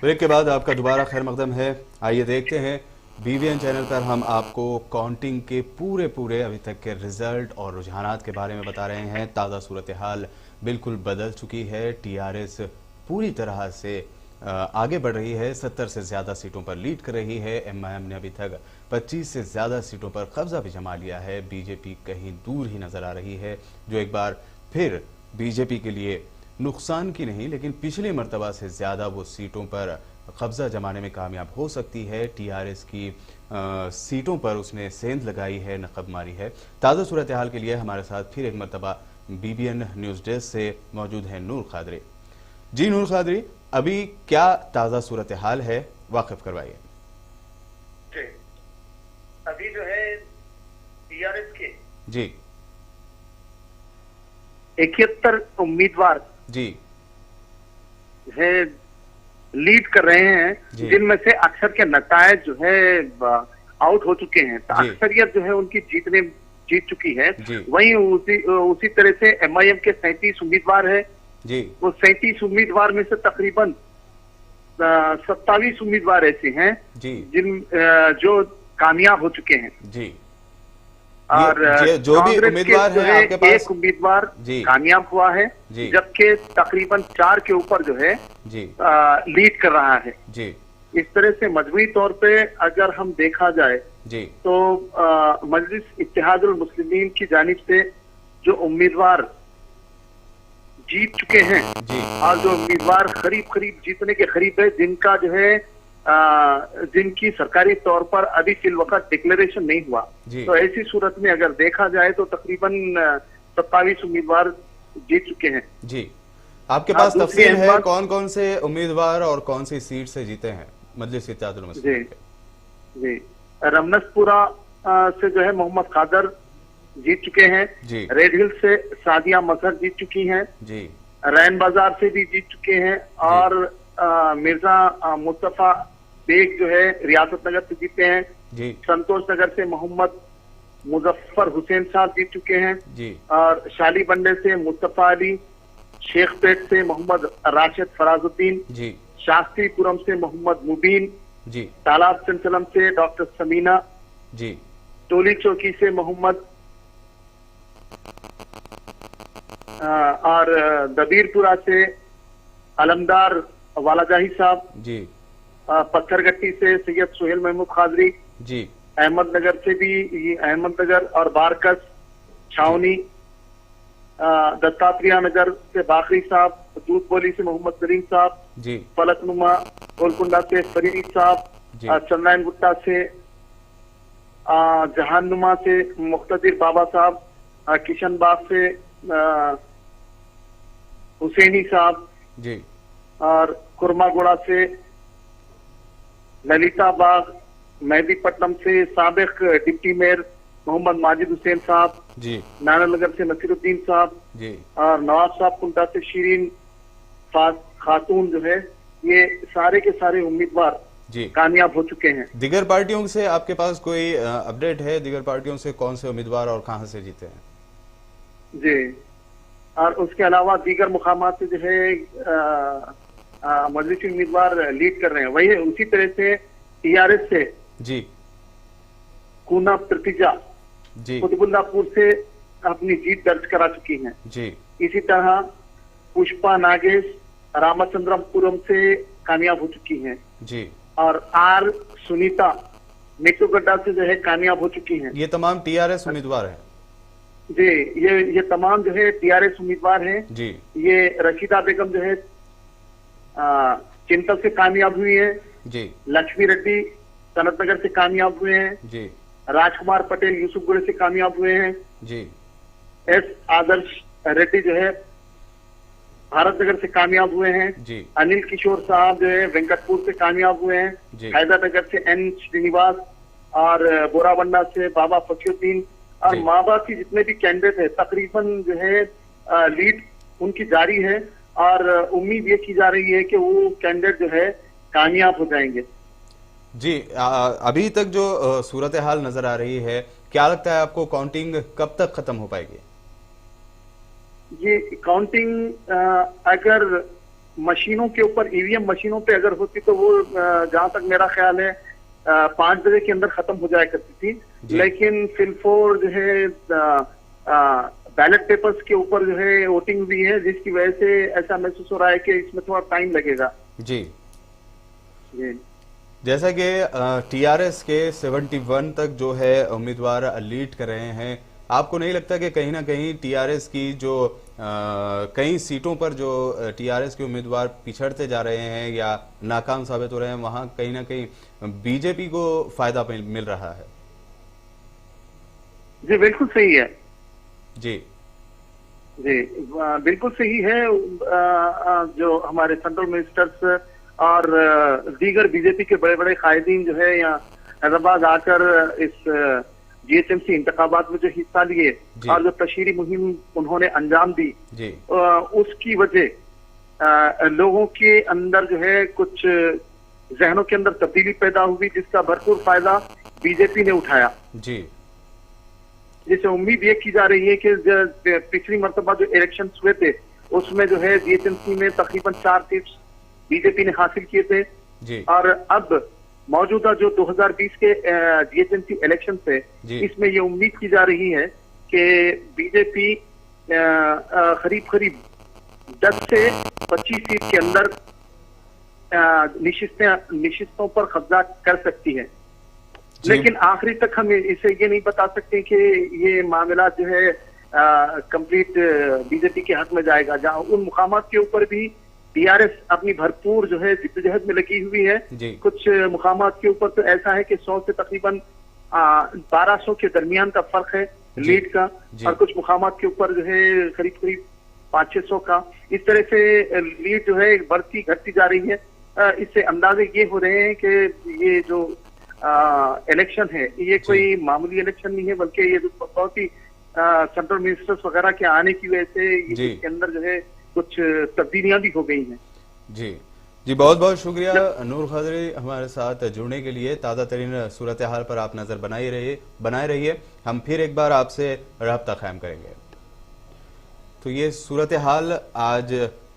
Break के बाद आपका दोबारा खैर मकदम है। आइए देखते हैं बीवीएन चैनल पर हम आपको काउंटिंग के पूरे अभी तक के रिजल्ट और रुझानात के बारे में बता रहे हैं। ताज़ा सूरत हाल बिल्कुल बदल चुकी है। टीआरएस पूरी तरह से आगे बढ़ रही है, 70 से ज़्यादा सीटों पर लीड कर रही है। एमआईएम ने अभी तक 25 से ज़्यादा सीटों पर कब्जा भी जमा लिया है। बीजेपी कहीं दूर ही नज़र आ रही है, जो एक बार फिर बीजेपी के लिए नुकसान की नहीं लेकिन पिछले मर्तबा से ज़्यादा वो सीटों पर कब्जा जमाने में कामयाब हो सकती है। टीआरएस की सीटों पर उसने सेंध लगाई है, नकब मारी है। ताज़ा सूरत हाल के लिए हमारे साथ फिर एक मर्तबा बीबीएन न्यूज़ डेस्क से मौजूद है नूर खादरी। जी नूर खादरी, अभी क्या ताज़ा सूरत हाल है, वाकिफ करवाइए। अभी जो है टीआरएस के जी 71 उम्मीदवार जी है लीड कर रहे हैं, जिनमें से अक्सर के नतायज जो है आउट हो चुके हैं। तो अक्सरियत जो है उनकी जीत चुकी है। वहीं उसी तरह से एमआईएम के 37 उम्मीदवार है जी। वो 37 उम्मीदवार में से तकरीबन 27 उम्मीदवार ऐसे हैं जो कामयाब हो चुके हैं जी। और जो भी उम्मीदवार है आपके पास एक उम्मीदवार कामयाब हुआ है, जबकि तकरीबन 4 के ऊपर जो है लीड कर रहा है जी। इस तरह से मजमूई तौर पे अगर हम देखा जाए जी तो मजलिस इत्तेहादुल मुस्लिमीन की जानिब से जो उम्मीदवार जीत चुके हैं जी, और जो उम्मीदवार करीब जीतने के करीब है, जिनका जो है जिनकी सरकारी तौर पर अभी फिल वक्त डिक्लेरेशन नहीं हुआ, तो ऐसी सूरत में अगर देखा जाए तो तकरीबन 27 उम्मीदवार जीत चुके हैं जी। आपके पास तफसील है कौन कौन से उम्मीदवार और कौन सी सीट से जीते हैं मजलिस इत्तेहादुल मुस्लिमीन के? जी रमनसपुरा से जो है मोहम्मद कादर जीत चुके हैं जी। रेड हिल से सादिया मजहर जीत चुकी हैं जी। रैन बाजार से भी जीत चुके हैं और मिर्जा मुस्तफा बेग जो है रियासत नगर से जीते हैं जी। संतोष नगर से मोहम्मद मुजफ्फर हुसैन साहब जीत चुके हैं जी। और शाली बंडे से मुस्तफा अली, शेखपेट से मोहम्मद राशिद फराजुद्दीन जी। शास्त्रीपुरम से मोहम्मद मुबीन जी। तालाब चंचलम से डॉक्टर समीना जी। टोली चौकी से मोहम्मद और दबीरपुरा से अलमदार वालाजाही साहब जी। पत्थरगट्टी से सैयद सुहेल महमूद खादरी जी। अहमदनगर से भी अहमदनगर और बारकस छावनी, दत्तात्रेय नगर से बाखरी साहब, दूध बोली से मोहम्मद करीम साहब जी। फलकनुमा गोलकुंडा से फरीद साहब, चंद्रायन गुट्टा से जहानुमा से मुख्तदिर बाबा साहब, किशन बाग से हुसैनी साहब जी। और कुरमागुड़ा से ललिता बाग, मेहदीपट्टनम से साबिक डिप्टी मेयर मोहम्मद माजिद हुसैन साहब जी। नानानगर से नसीरुद्दीन साहब जी। और नवाब साहब कुंटा से शीरीन खातून जो है, ये सारे के सारे उम्मीदवार जी कामयाब हो चुके हैं। दिगर पार्टियों से आपके पास कोई अपडेट है? दिगर पार्टियों से कौन से उम्मीदवार और कहां से जीते हैं? जी, और उसके अलावा दीगर मुकामात से जो है मजलिसी उम्मीदवार लीड कर रहे हैं। वही उसी तरह से टीआरएस से जी कूना प्रतिजा जी कुतुबुल्लापुर से अपनी जीत दर्ज करा चुकी हैं जी। इसी तरह पुष्पा नागेश रामचंद्रपुरम से कामयाब हो चुकी हैं जी। और आर सुनीता मेट्रोगड्डा से जो है कामयाब हो चुकी हैं। ये तमाम टीआरएस उम्मीदवार हैं जी। ये तमाम जो है टीआरएस उम्मीदवार हैं जी। ये रशीदा बेगम जो है चिंतल से कामयाब हुई है जी। लक्ष्मी रेड्डी सनतनगर से कामयाब हुए हैं जी। राजकुमार पटेल यूसुफगुड़े से कामयाब हुए हैं जी। एस आदर्श रेड्डी जो है भारतनगर से कामयाब हुए हैं जी। अनिल किशोर साहब जो है वेंकटपुर से कामयाब हुए हैं जी। हैदरनगर से एन श्रीनिवास और बोराबंडा से बाबा फकीरुद्दीन और माँ बाप की जितने भी कैंडिडेट है तकरीबन जो है लीड उनकी जारी है और उम्मीद ये की जा रही है कि वो कैंडिडेट जो है कामयाब हो जाएंगे जी। अभी तक जो सूरत हाल नजर आ रही है, क्या लगता है आपको काउंटिंग कब तक खत्म हो पाएगी? ये काउंटिंग अगर मशीनों के ऊपर, ईवीएम मशीनों पे अगर होती तो वो जहां तक मेरा ख्याल है 5 बजे के अंदर खत्म हो जाया करती थी। लेकिन फिलफोर जो है बैलेट पेपर्स के ऊपर जो है वोटिंग हुई है, जिसकी वजह से ऐसा महसूस हो रहा है कि इसमें थोड़ा टाइम लगेगा। जी जी, जैसा कि टीआरएस के 71 तक जो है उम्मीदवार लीड कर रहे हैं, आपको नहीं लगता कि कहीं ना कहीं टीआरएस की जो कई सीटों पर जो टीआरएस के उम्मीदवार पिछड़ते जा रहे हैं या नाकाम साबित हो रहे हैं, वहां कहीं ना कहीं बीजेपी को फायदा मिल रहा है? जी बिल्कुल सही है। जी जी बिल्कुल सही है। जो हमारे सेंट्रल मिनिस्टर्स और दीगर बीजेपी के बड़े बड़े कायदीन जो है यहाँ हैदराबाद आकर इस जीएचएमसी इंतखाबात में जो हिस्सा लिए और जो तशहीरी मुहिम उन्होंने अंजाम दी, उसकी वजह लोगों के अंदर जो है कुछ जहनों के अंदर तब्दीली पैदा हुई, जिसका भरपूर फायदा बीजेपी ने उठाया। जी, जिससे उम्मीद ये की जा रही है कि पिछली मर्तबा जो इलेक्शन हुए थे उसमें जो है जीएचएमसी में तकरीबन 4 सीट बीजेपी ने हासिल किए थे जी। और अब मौजूदा जो 2020 के जीएचएमसी इलेक्शन से इसमें ये उम्मीद की जा रही है कि बीजेपी करीब 10 से 25 सीट के अंदर निशिस्तों पर कब्जा कर सकती है। लेकिन आखिरी तक हम इसे ये नहीं बता सकते कि ये मामला जो है कंप्लीट बीजेपी के हक में जाएगा, जहां उन मुकामात के ऊपर भी टीआरएस अपनी भरपूर जो है जिद्दोजहद में लगी हुई है। कुछ मुकामात के ऊपर तो ऐसा है कि 100 से तकरीबन 1200 के दरमियान का फर्क है लीड का, और कुछ मुकामात के ऊपर जो है करीब 500-600 का। इस तरह से लीड जो है बढ़ती घटती जा रही है। इससे अंदाजे ये हो रहे हैं कि ये जो इलेक्शन है ये कोई मामूली इलेक्शन नहीं है, बल्कि ये बहुत ही सेंट्रल मिनिस्टर्स वगैरह के आने की वजह से इसके अंदर जो है कुछ तब्दीलियां भी हो गई हैं। जी जी, बहुत बहुत शुक्रिया नूर खदरी हमारे साथ जुड़ने के लिए। ताज़ा तरीन सूरत हाल पर आप नजर बनाए रहिए। हम फिर एक बार आपसे राब्ता कायम करेंगे। तो ये सूरत हाल आज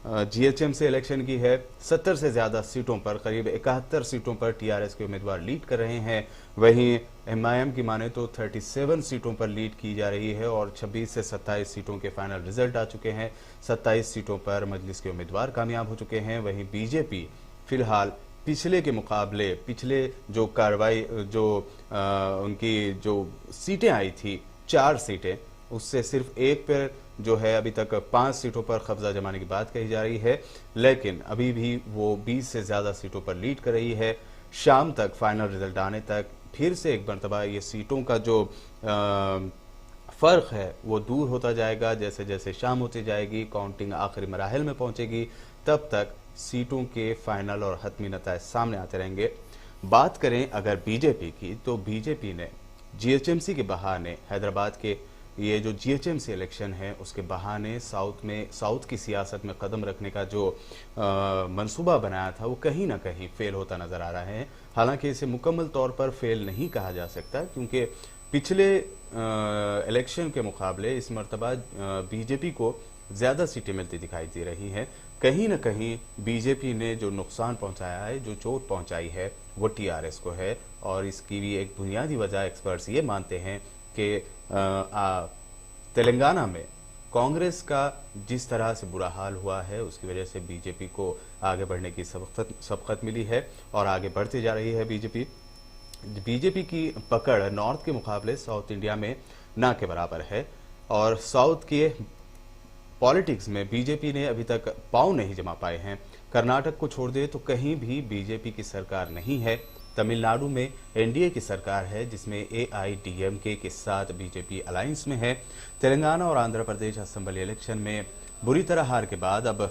जीएचएमसी इलेक्शन की है। 70 से ज्यादा सीटों पर, करीब 71 सीटों पर टीआरएस के उम्मीदवार लीड कर रहे हैं। वहीं एमआईएम की माने तो 37 सीटों पर लीड की जा रही है और 26 से 27 सीटों के फाइनल रिजल्ट आ चुके हैं। 27 सीटों पर मजलिस के उम्मीदवार कामयाब हो चुके हैं। वहीं बीजेपी फिलहाल पिछले के मुकाबले, पिछले जो कार्रवाई जो उनकी जो सीटें आई थी 4 सीटें, उससे सिर्फ एक पर जो है अभी तक 5 सीटों पर कब्जा जमाने की बात कही जा रही है, लेकिन अभी भी वो 20 से ज्यादा सीटों पर लीड कर रही है। शाम तक फाइनल रिजल्ट आने तक फिर से एक मरतबा ये सीटों का जो फर्क है वो दूर होता जाएगा। जैसे जैसे शाम होती जाएगी, काउंटिंग आखिरी मराहल में पहुंचेगी, तब तक सीटों के फाइनल और हतमी नताइज सामने आते रहेंगे। बात करें अगर बीजेपी की, तो बीजेपी ने जीएचएमसी के बहाने हैदराबाद के ये जो जीएचएमसी इलेक्शन है उसके बहाने साउथ की सियासत में कदम रखने का जो मंसूबा बनाया था वो कहीं ना कहीं फेल होता नजर आ रहा है। हालांकि इसे मुकम्मल तौर पर फेल नहीं कहा जा सकता, क्योंकि पिछले इलेक्शन के मुकाबले इस मरतबा बीजेपी को ज़्यादा सीटें मिलती दिखाई दे रही हैं। कहीं ना कहीं बीजेपी ने जो नुकसान पहुंचाया है, जो चोट पहुंचाई है, वो टीआरएस को है। और इसकी भी एक बुनियादी वजह एक्सपर्ट्स ये मानते हैं कि तेलंगाना में कांग्रेस का जिस तरह से बुरा हाल हुआ है उसकी वजह से बीजेपी को आगे बढ़ने की सबकत मिली है और आगे बढ़ती जा रही है। बीजेपी की पकड़ नॉर्थ के मुकाबले साउथ इंडिया में ना के बराबर है और साउथ के पॉलिटिक्स में बीजेपी ने अभी तक पांव नहीं जमा पाए हैं। कर्नाटक को छोड़ दे तो कहीं भी बीजेपी की सरकार नहीं है। तमिलनाडु में एनडीए की सरकार है जिसमें एआईडीएमके के साथ बीजेपी अलायंस में है। तेलंगाना और आंध्र प्रदेश असेंबली इलेक्शन में बुरी तरह हार के बाद अब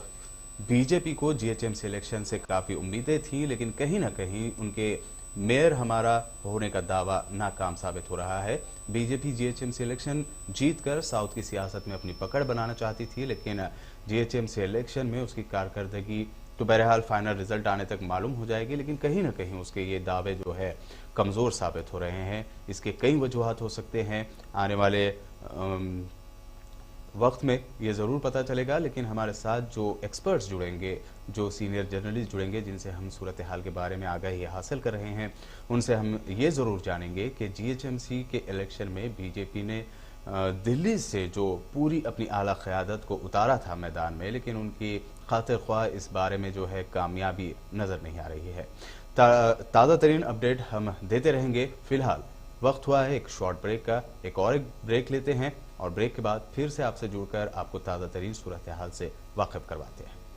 बीजेपी को जीएचएमसी इलेक्शन से काफी उम्मीदें थीं, लेकिन कहीं ना कहीं उनके मेयर हमारा होने का दावा नाकाम साबित हो रहा है। बीजेपी जीएचएमसी इलेक्शन जीतकर साउथ की सियासत में अपनी पकड़ बनाना चाहती थी, लेकिन जीएचएमसी इलेक्शन में उसकी कारकर्दगी तो बहरहाल फाइनल रिजल्ट आने तक मालूम हो जाएगी, लेकिन कहीं ना कहीं उसके ये दावे जो है कमज़ोर साबित हो रहे हैं। इसके कई वजूहात हो सकते हैं। आने वाले वक्त में ये ज़रूर पता चलेगा, लेकिन हमारे साथ जो एक्सपर्ट्स जुड़ेंगे, जो सीनियर जर्नलिस्ट जुड़ेंगे, जिनसे हम सूरत हाल के बारे में आगाही हासिल कर रहे हैं, उनसे हम ये ज़रूर जानेंगे कि जीएचएमसी के इलेक्शन में बीजेपी ने दिल्ली से जो पूरी अपनी आला क़यादत को उतारा था मैदान में, लेकिन उनकी खातिर ख्वाह इस बारे में जो है कामयाबी नज़र नहीं आ रही है। ताज़ा तरीन अपडेट हम देते रहेंगे। फ़िलहाल वक्त हुआ है एक शॉर्ट ब्रेक का। एक ब्रेक लेते हैं और ब्रेक के बाद फिर से आपसे जुड़कर आपको ताज़ा तरीन सूरत हाल से वाकिफ़ करवाते हैं।